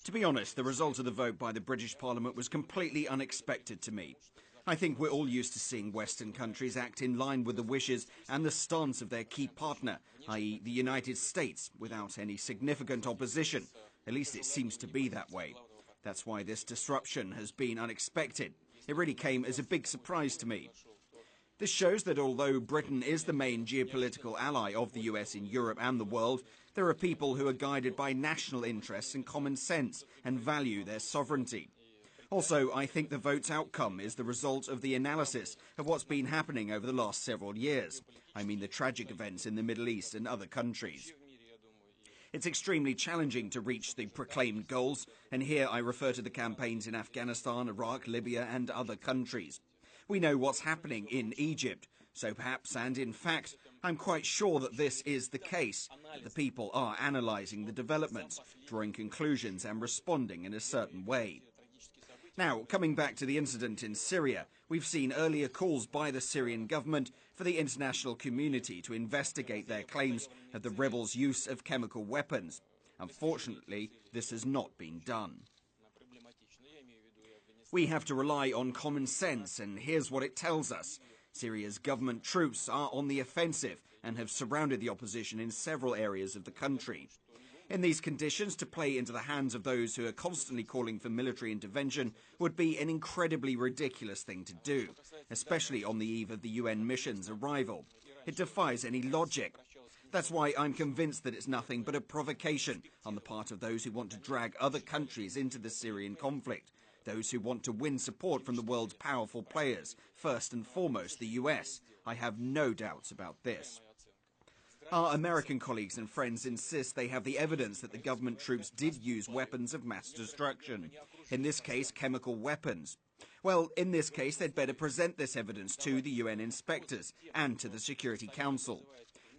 To be honest, the result of the vote by the British Parliament was completely unexpected to me. I think we're all used to seeing Western countries act in line with the wishes and the stance of their key partner, i.e. the United States, without any significant opposition. At least it seems to be that way. That's why this disruption has been unexpected. It really came as a big surprise to me. This shows that although Britain is the main geopolitical ally of the US in Europe and the world, there are people who are guided by national interests and common sense and value their sovereignty. Also, I think the vote's outcome is the result of the analysis of what's been happening over the last several years. I mean the tragic events in the Middle East and other countries. It's extremely challenging to reach the proclaimed goals, and here I refer to the campaigns in Afghanistan, Iraq, Libya and other countries. We know what's happening in Egypt, so perhaps, and in fact, I'm quite sure that this is the case, that the people are analysing the developments, drawing conclusions and responding in a certain way. Now, coming back to the incident in Syria, we've seen earlier calls by the Syrian government for the international community to investigate their claims of the rebels' use of chemical weapons. Unfortunately, this has not been done. We have to rely on common sense, and here's what it tells us. Syria's government troops are on the offensive and have surrounded the opposition in several areas of the country. In these conditions, to play into the hands of those who are constantly calling for military intervention would be an incredibly ridiculous thing to do, especially on the eve of the UN mission's arrival. It defies any logic. That's why I'm convinced that it's nothing but a provocation on the part of those who want to drag other countries into the Syrian conflict, those who want to win support from the world's powerful players, first and foremost the US. I have no doubts about this. Our American colleagues and friends insist they have the evidence that the government troops did use weapons of mass destruction, in this case chemical weapons. Well, in this case they'd better present this evidence to the UN inspectors and to the Security Council.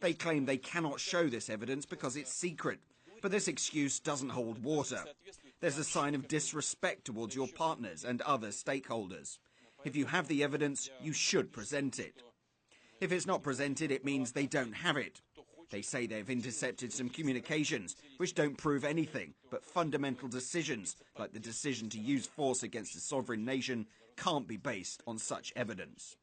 They claim they cannot show this evidence because it's secret, but this excuse doesn't hold water. There's a sign of disrespect towards your partners and other stakeholders. If you have the evidence, you should present it. If it's not presented, it means they don't have it. They say they've intercepted some communications, which don't prove anything, but fundamental decisions, like the decision to use force against a sovereign nation, can't be based on such evidence.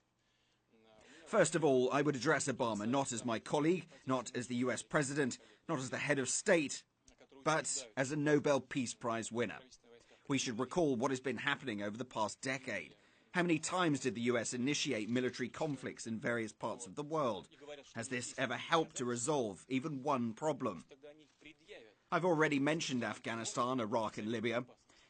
First of all, I would address Obama not as my colleague, not as the US president, not as the head of state, but as a Nobel Peace Prize winner. We should recall what has been happening over the past decade. How many times did the US initiate military conflicts in various parts of the world? Has this ever helped to resolve even one problem? I've already mentioned Afghanistan, Iraq and Libya.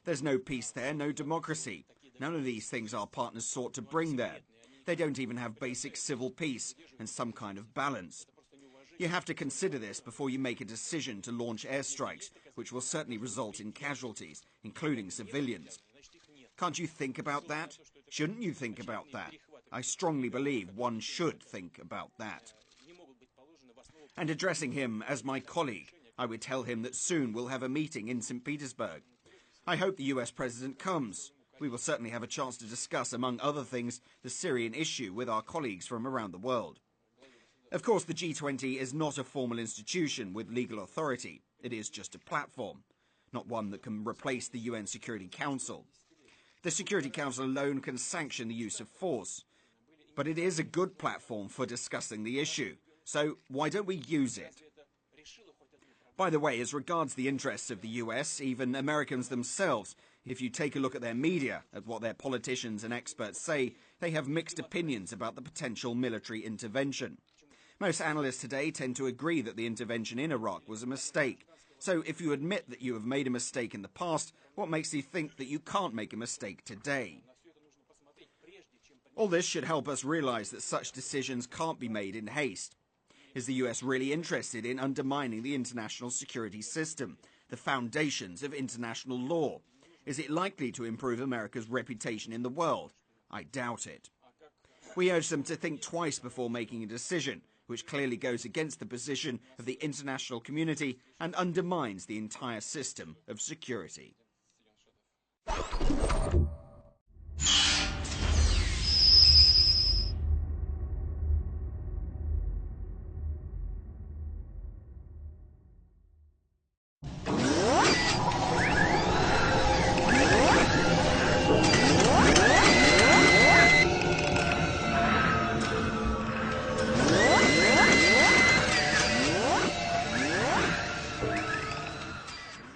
There's no peace there, no democracy. None of these things our partners sought to bring there. They don't even have basic civil peace and some kind of balance. You have to consider this before you make a decision to launch airstrikes, which will certainly result in casualties, including civilians. Can't you think about that? Shouldn't you think about that? I strongly believe one should think about that. And addressing him as my colleague, I would tell him that soon we'll have a meeting in St. Petersburg. I hope the US president comes. We will certainly have a chance to discuss, among other things, the Syrian issue with our colleagues from around the world. Of course, the G20 is not a formal institution with legal authority. It is just a platform, not one that can replace the UN Security Council. The Security Council alone can sanction the use of force, but it is a good platform for discussing the issue, so why don't we use it? By the way, as regards the interests of the US, even Americans themselves, if you take a look at their media, at what their politicians and experts say, they have mixed opinions about the potential military intervention. Most analysts today tend to agree that the intervention in Iraq was a mistake. So if you admit that you have made a mistake in the past, what makes you think that you can't make a mistake today? All this should help us realize that such decisions can't be made in haste. Is the US really interested in undermining the international security system, the foundations of international law? Is it likely to improve America's reputation in the world? I doubt it. We urge them to think twice before making a decision, which clearly goes against the position of the international community and undermines the entire system of security.